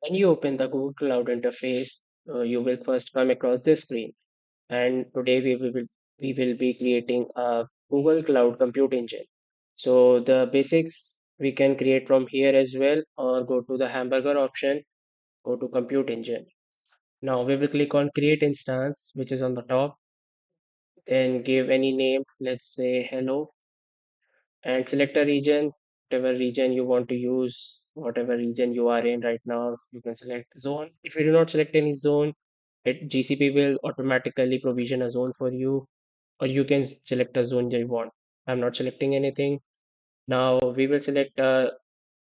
When you open the Google Cloud interface, you will first come across this screen. And today we will be creating a Google Cloud Compute Engine. So the basics we can create from here as well, or go to the hamburger option, go to Compute Engine. Now we will click on Create Instance, which is on the top, then give any name, let's say hello, and select a region, whatever region you want to use, whatever region you are in right now. You can select zone. If you do not select any zone, GCP will automatically provision a zone for you, or you can select a zone you want. I'm not selecting anything. Now we will select a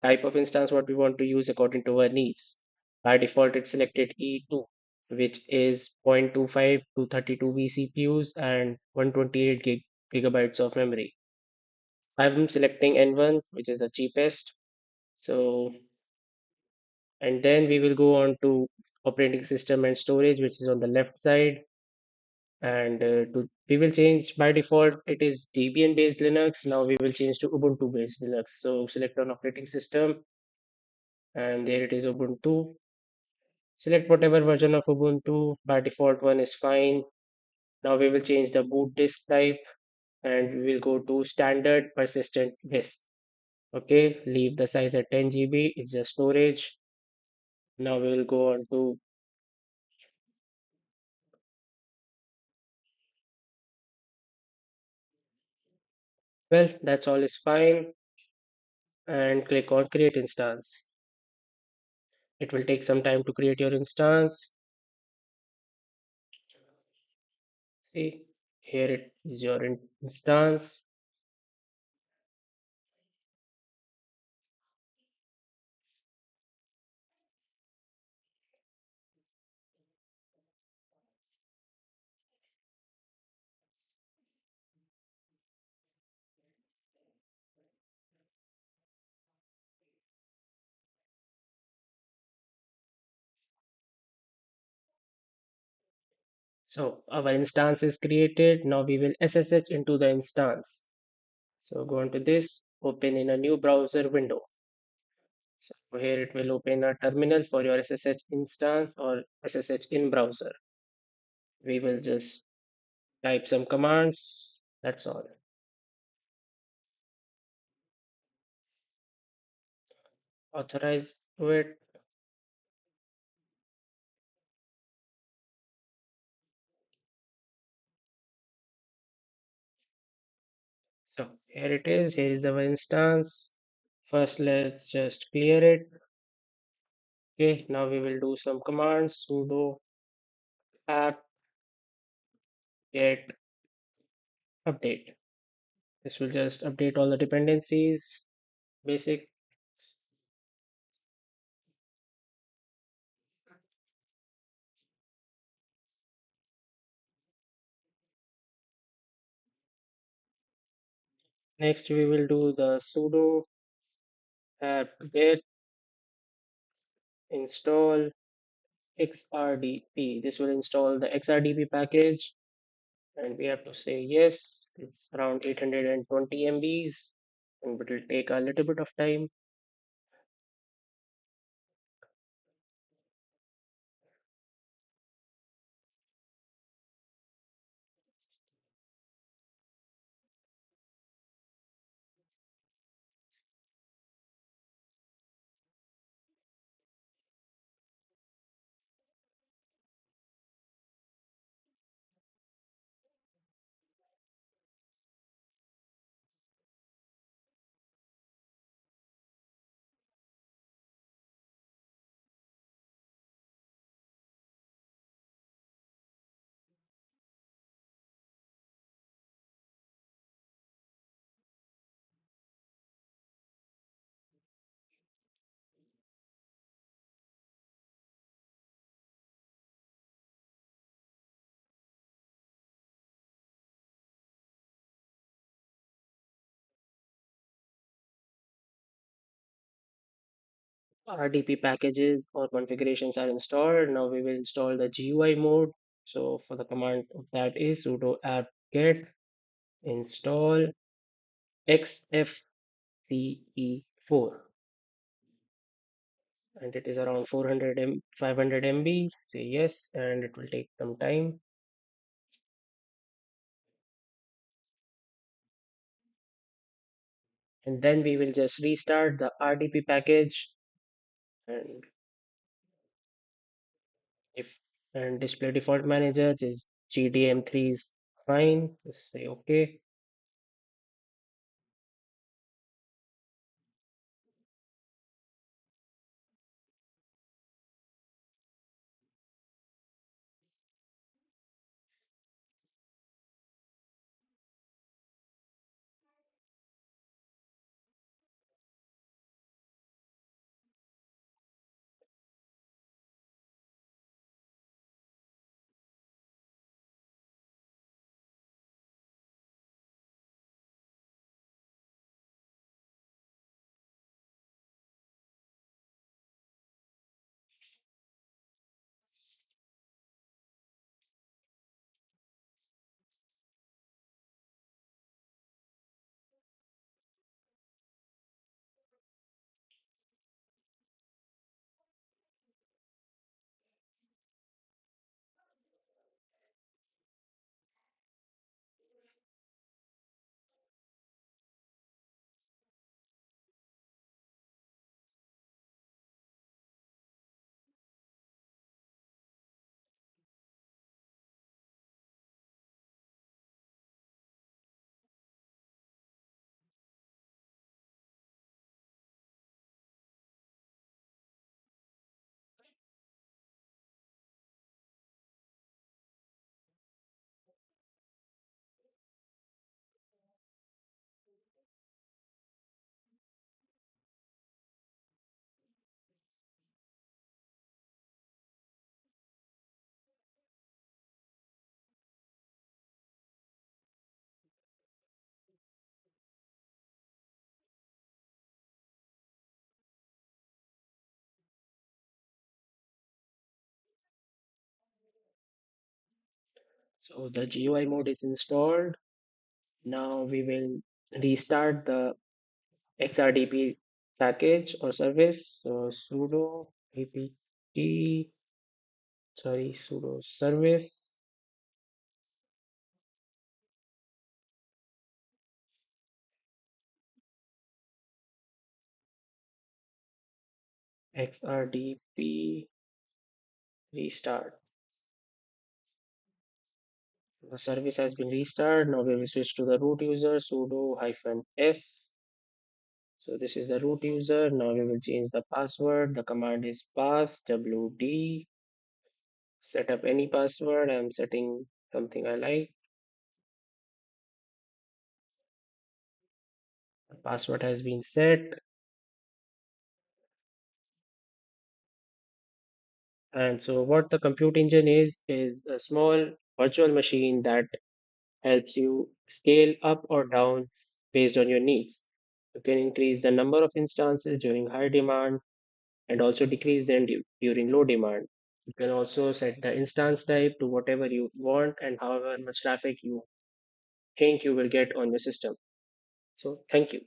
type of instance what we want to use according to our needs. By default, it's selected E2, which is 0.25 to 32 vCPUs and 128 gigabytes of memory. I'm selecting N1, which is the cheapest. So, and then we will go on to operating system and storage, which is on the left side. And we will change by default, it is Debian based Linux. Now we will change to Ubuntu based Linux. So select on operating system, and there it is Ubuntu. Select whatever version of Ubuntu. By default, one is fine. Now we will change the boot disk type, and we will go to standard persistent disk. Okay, leave the size at 10 GB. It's just storage. Now we will go on to, well, that's all is fine, and click on create instance. It will take some time to create your instance. See, here it is your instance. So our instance is created. Now we will SSH into the instance. So go into this, open in a new browser window. So here it will open a terminal for your SSH instance or SSH in browser. We will just type some commands. That's all. Authorize to it. So here it is. Here is our instance. First, let's just clear it. Okay, now we will do some commands. Sudo apt get update. This will just update all the dependencies. Basic. Next, we will do the sudo apt get install XRDP. This will install the XRDP package, and we have to say yes. It's around 820 MBs, and it will take a little bit of time. RDP packages or configurations are installed. Now we will install the GUI mode. So for the command of that is sudo apt get install XFCE4, and it is around 500 MB. Say yes, and it will take some time. And then we will just restart the RDP package, and if and display default manager is GDM3 is fine. Just say okay. So the GUI mode is installed. Now we will restart the XRDP package or service. So sudo apt, sudo service XRDP restart. The service has been restarted. Now we will switch to the root user sudo -s. So this is the root user. Now we will change the password. The command is pass wd. Set up any password. I'm setting something I like. The password has been set. And so what the compute engine is a small virtual machine that helps you scale up or down based on your needs. You can increase the number of instances during high demand and also decrease them during low demand. You can also set the instance type to whatever you want and however much traffic you think you will get on your system. So thank you.